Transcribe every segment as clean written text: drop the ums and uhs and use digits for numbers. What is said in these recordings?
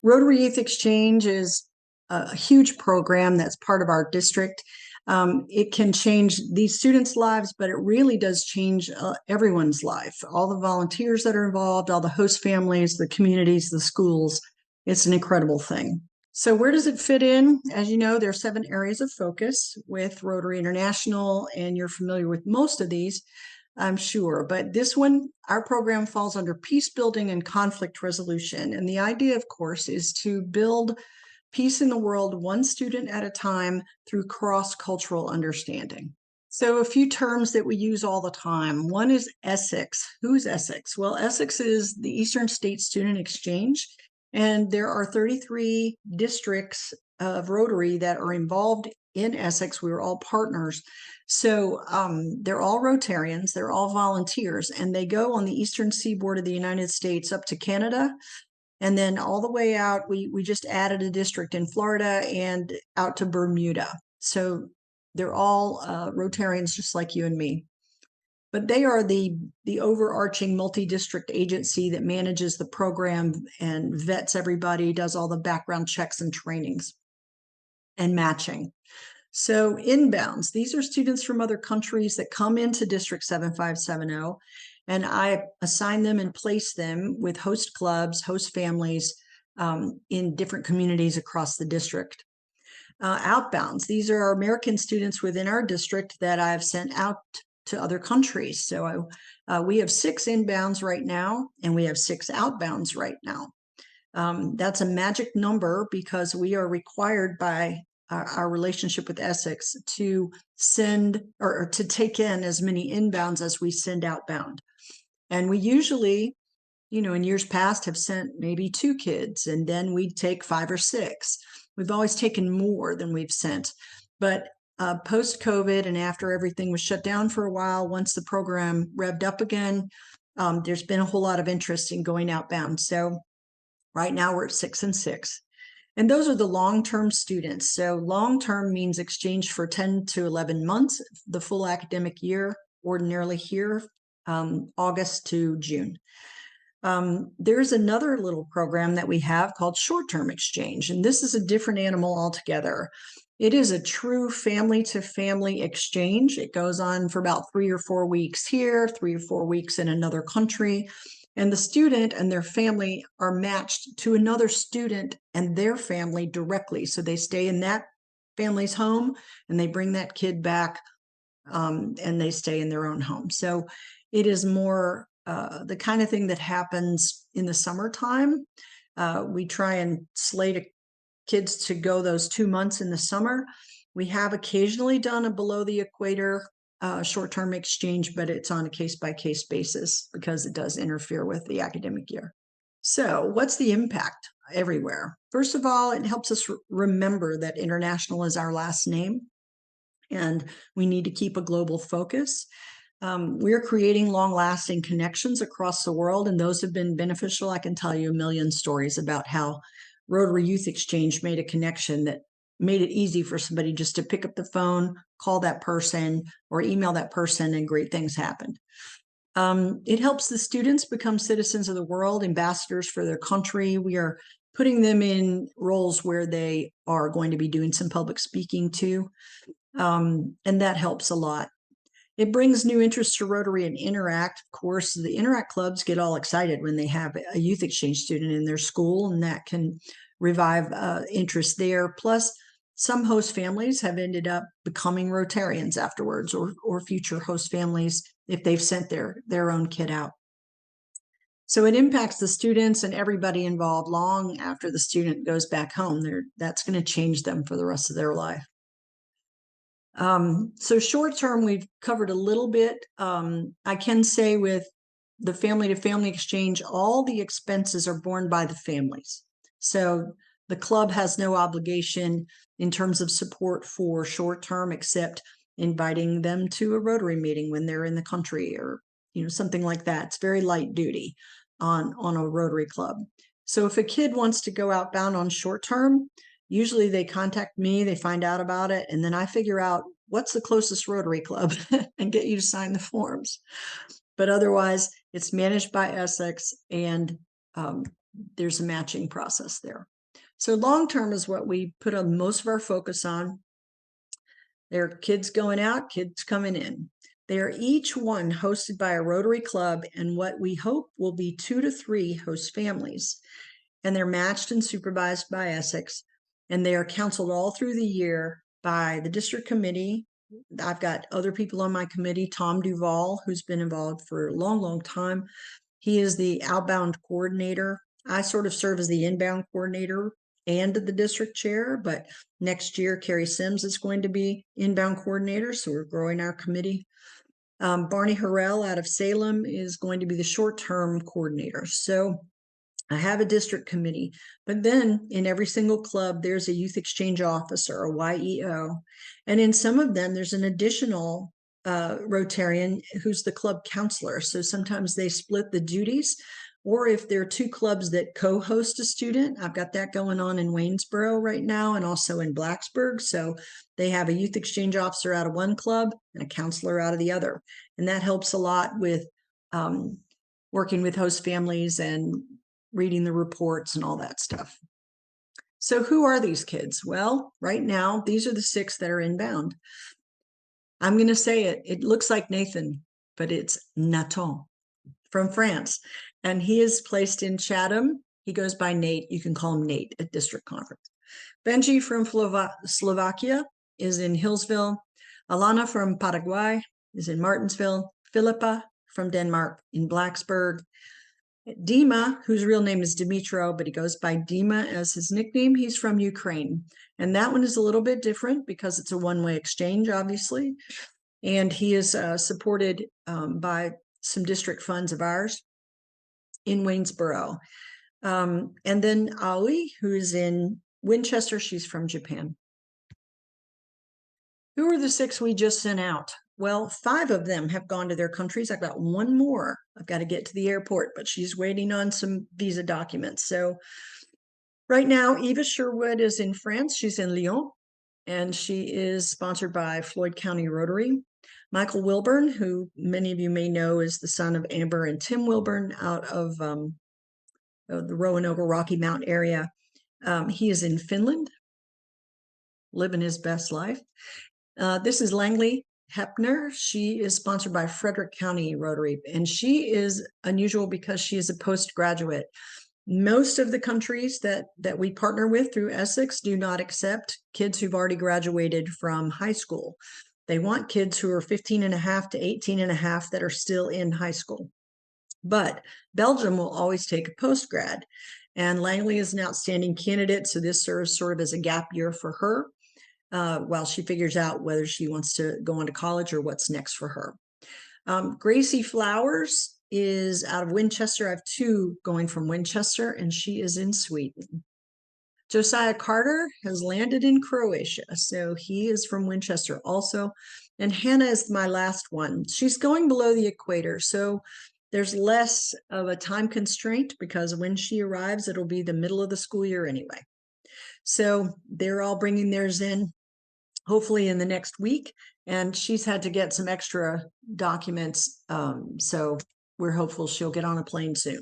Rotary Youth Exchange is a huge program that's part of our district. It can change these students' lives, but it really does change everyone's life. All the volunteers that are involved, all the host families, the communities, the schools. It's an incredible thing. So where does it fit in? As you know, there are 7 areas of focus with Rotary International, and you're familiar with most of these, I'm sure. But this one, our program falls under peace building and conflict resolution. And the idea, of course, is to build peace in the world one student at a time through cross-cultural understanding. So a few terms that we use all the time. One is Essex. Who's Essex? Well, Essex is the Eastern State Student Exchange, and there are 33 districts of Rotary that are involved in Essex. We were all partners. So they're all Rotarians, they're all volunteers, and they go on the eastern seaboard of the United States up to Canada, and then all the way out. We just added a district in Florida and out to Bermuda. So they're all Rotarians just like you and me. But they are the overarching multi-district agency that manages the program and vets everybody, does all the background checks and trainings and matching. So inbounds, these are students from other countries that come into District 7570, and I assign them and place them with host clubs, host families in different communities across the district. Outbounds, these are American students within our district that I've sent out to other countries. So we have 6 inbounds right now, and we have 6 outbounds right now. That's a magic number because we are required by our relationship with Essex to send or to take in as many inbounds as we send outbound. And we usually, in years past have sent maybe 2 kids, and then we'd take 5 or 6. We've always taken more than we've sent. But post-COVID and after everything was shut down for a while, once the program revved up again, there's been a whole lot of interest in going outbound. So right now we're at 6 and 6. And those are the long-term students. So long-term means exchange for 10 to 11 months, the full academic year, ordinarily here, August to June. There's another little program that we have called short-term exchange, and this is a different animal altogether. It is a true family-to-family exchange. It goes on for about 3 or 4 weeks here, 3 or 4 weeks in another country. And the student and their family are matched to another student and their family directly. So they stay in that family's home and they bring that kid back and they stay in their own home. So it is more the kind of thing that happens in the summertime. We try and slate kids to go those 2 months in the summer. We have occasionally done a below the equator short-term exchange, but it's on a case-by-case basis because it does interfere with the academic year. So what's the impact everywhere? First of all, it helps us remember that international is our last name, and we need to keep a global focus. We're creating long-lasting connections across the world, and those have been beneficial. I can tell you a million stories about how Rotary Youth Exchange made a connection that made it easy for somebody just to pick up the phone, call that person, or email that person, and great things happened. It helps the students become citizens of the world, ambassadors for their country. We are putting them in roles where they are going to be doing some public speaking too, and that helps a lot. It brings new interest to Rotary and Interact. Of course, the Interact clubs get all excited when they have a youth exchange student in their school, and that can revive interest there. Plus, some host families have ended up becoming Rotarians afterwards, or future host families if they've sent their own kid out. So it impacts the students and everybody involved long after the student goes back home. That's going to change them for the rest of their life. So short term, we've covered a little bit. I can say with the family-to-family exchange, all the expenses are borne by the families. So the club has no obligation in terms of support for short term, except inviting them to a Rotary meeting when they're in the country, or something like that. It's very light duty on a Rotary club. So if a kid wants to go outbound on short term, usually they contact me, they find out about it, and then I figure out what's the closest Rotary club and get you to sign the forms. But otherwise, it's managed by Essex, and there's a matching process there. So long-term is what we put on most of our focus on. There are kids going out, kids coming in. They are each one hosted by a Rotary Club and what we hope will be 2 to 3 host families. And they're matched and supervised by Essex. And they are counseled all through the year by the district committee. I've got other people on my committee, Tom Duvall, who's been involved for a long, long time. He is the outbound coordinator. I sort of serve as the inbound coordinator and the district chair, but next year, Carrie Sims is going to be inbound coordinator, so we're growing our committee. Barney Harrell out of Salem is going to be the short-term coordinator. So I have a district committee, but then in every single club, there's a youth exchange officer, a YEO. And in some of them, there's an additional Rotarian who's the club counselor. So sometimes they split the duties, or if there are 2 clubs that co-host a student, I've got that going on in Waynesboro right now and also in Blacksburg. So they have a youth exchange officer out of one club and a counselor out of the other. And that helps a lot with working with host families and reading the reports and all that stuff. So who are these kids? Well, right now, these are the 6 that are inbound. I'm going to say it. It looks like Nathan, but it's Nathan from France. And he is placed in Chatham. He goes by Nate. You can call him Nate at district conference. Benji from Slovakia is in Hillsville. Alana from Paraguay is in Martinsville. Philippa from Denmark in Blacksburg. Dima, whose real name is Dimitro, but he goes by Dima as his nickname, he's from Ukraine. And that one is a little bit different because it's a one-way exchange, obviously. And he is supported by some district funds of ours in Waynesboro. And then Aoi, who is in Winchester, she's from Japan. Who are the 6 we just sent out? Well, 5 of them have gone to their countries. I've got 1 more. I've got to get to the airport, but she's waiting on some visa documents. So right now, Eva Sherwood is in France. She's in Lyon, and she is sponsored by Floyd County Rotary. Michael Wilburn, who many of you may know is the son of Amber and Tim Wilburn out of the Roanoke Rocky Mount area. He is in Finland, living his best life. This is Langley Hepner. She is sponsored by Frederick County Rotary, and she is unusual because she is a postgraduate. Most of the countries that we partner with through Essex do not accept kids who've already graduated from high school. They want kids who are 15 and a half to 18 and a half that are still in high school. But Belgium will always take a postgrad, and Langley is an outstanding candidate, so this serves sort of as a gap year for her while she figures out whether she wants to go on to college or what's next for her. Gracie Flowers is out of Winchester. I have 2 going from Winchester, and she is in Sweden. Josiah Carter has landed in Croatia, so he is from Winchester also. And Hannah is my last one. She's going below the equator, so there's less of a time constraint because when she arrives, it'll be the middle of the school year anyway. So they're all bringing theirs in, hopefully in the next week. And she's had to get some extra documents. So we're hopeful she'll get on a plane soon.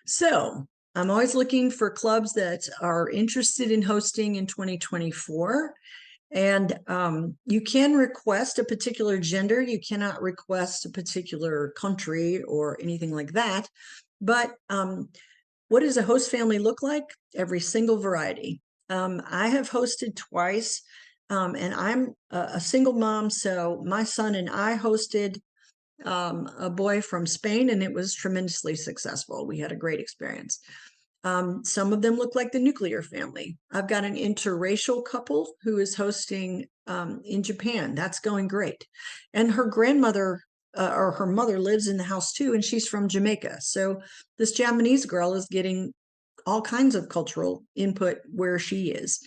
So I'm always looking for clubs that are interested in hosting in 2024. And you can request a particular gender. You cannot request a particular country or anything like that. But what does a host family look like? Every single variety. I have hosted twice, and I'm a single mom. So my son and I hosted a boy from Spain, and it was tremendously successful. We had a great experience. Some of them look like the nuclear family. I've got an interracial couple who is hosting in Japan. That's going great. And her grandmother or her mother lives in the house too, and she's from Jamaica. So this Japanese girl is getting all kinds of cultural input where she is.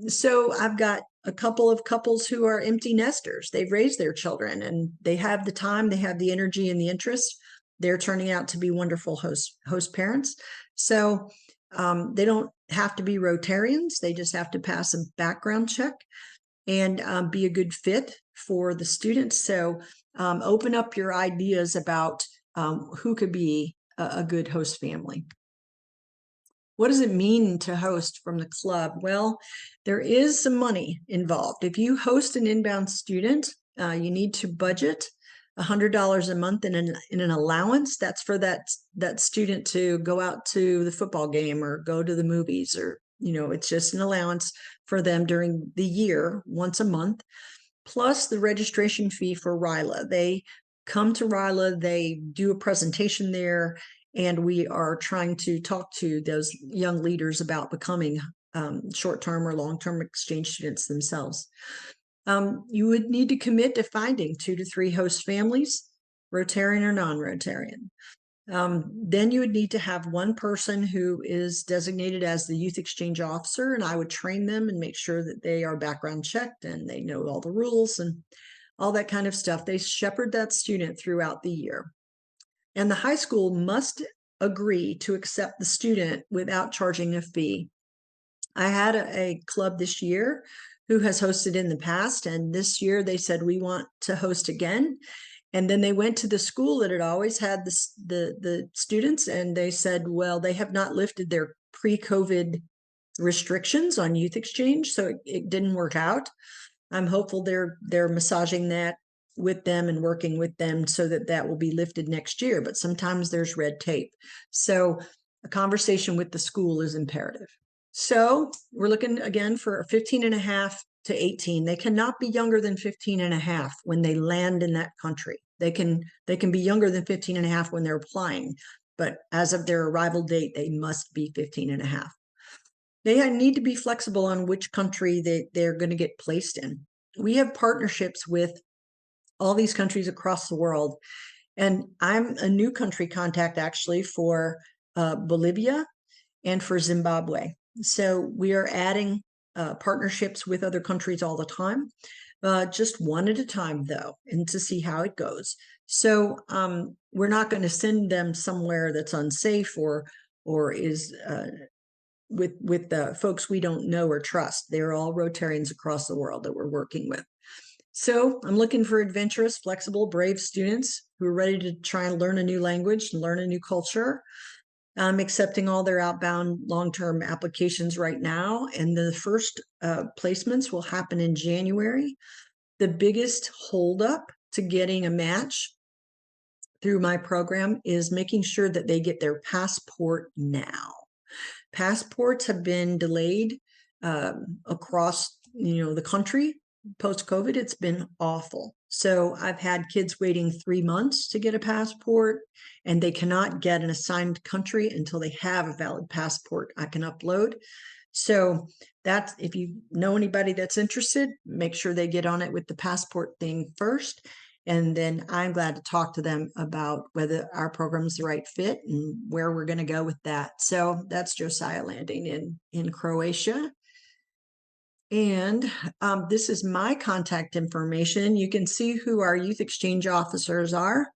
So I've got a couple of couples who are empty nesters. They've raised their children and they have the time, they have the energy and the interest. They're turning out to be wonderful host parents. So they don't have to be Rotarians. They just have to pass a background check and be a good fit for the students. So open up your ideas about who could be a good host family. what does it mean to host from the club? Well, there is some money involved. If you host an inbound student, you need to budget $100 a month in an allowance. That's for that student to go out to the football game or go to the movies, or it's just an allowance for them during the year, once a month, plus the registration fee for RILA. They come to RILA, they do a presentation there, and we are trying to talk to those young leaders about becoming short-term or long-term exchange students themselves. You would need to commit to finding 2 to 3 host families, Rotarian or non-Rotarian. Then you would need to have one person who is designated as the youth exchange officer, and I would train them and make sure that they are background checked and they know all the rules and all that kind of stuff. They shepherd that student throughout the year. And the high school must agree to accept the student without charging a fee. I had a club this year who has hosted in the past, and this year they said, we want to host again. And then they went to the school that had always had the students, and they said, well, they have not lifted their pre-COVID restrictions on youth exchange, so it didn't work out. I'm hopeful they're massaging that with them and working with them so that will be lifted next year. But sometimes there's red tape. So a conversation with the school is imperative. So we're looking again for 15 and a half to 18. They cannot be younger than 15 and a half when they land in that country. They can be younger than 15 and a half when they're applying, but as of their arrival date, they must be 15 and a half. They need to be flexible on which country they're going to get placed in. We have partnerships with all these countries across the world. And I'm a new country contact actually for Bolivia and for Zimbabwe. So we are adding partnerships with other countries all the time, just one at a time though, and to see how it goes. So we're not going to send them somewhere that's unsafe or is with the folks we don't know or trust. They're all Rotarians across the world that we're working with. So I'm looking for adventurous, flexible, brave students who are ready to try and learn a new language and learn a new culture. I'm accepting all their outbound long-term applications right now, and the first placements will happen in January. The biggest holdup to getting a match through my program is making sure that they get their passport now. Passports have been delayed across the country post-COVID. It's been awful. So I've had kids waiting 3 months to get a passport, and they cannot get an assigned country until they have a valid passport I can upload. So that's, if you know anybody that's interested, make sure they get on it with the passport thing first. And then I'm glad to talk to them about whether our program is the right fit and where we're going to go with that. So that's Josiah landing in Croatia. And this is my contact information. You can see who our youth exchange officers are.